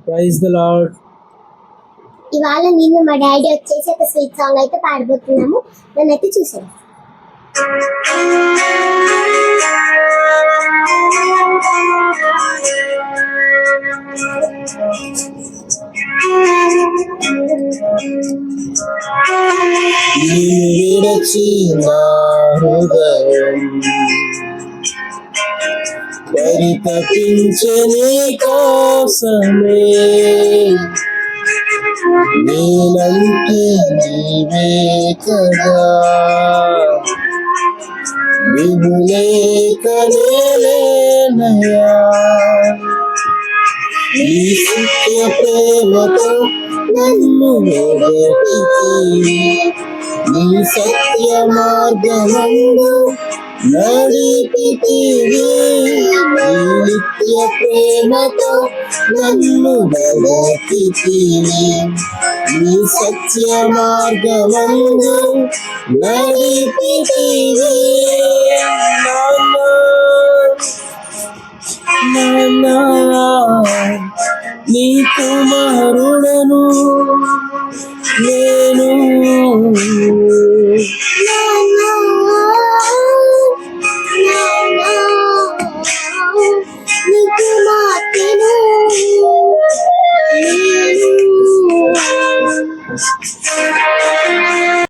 Praise the lord. ఇవాళ నేను మా డాడీ వచ్చేసి ఒక స్వీట్ సాంగ్ అయితే పాడబోతున్నాము. నేనైతే చూసాను. విడచిన హృదయం పరితపించని కోసమే నేనంటే నీవే కదా, నీవు లేకనేనయ్యా. నీ సత్య ప్రేమతో నన్ను నడిపితివి, నీ సత్య మార్గమందు నడిపితివి, నీ నిత్య ప్రేమతో నన్ను నడిపితివి, నీ సత్య మార్గమందు నడిపితివి. నాన్నా నీ కుమారుడను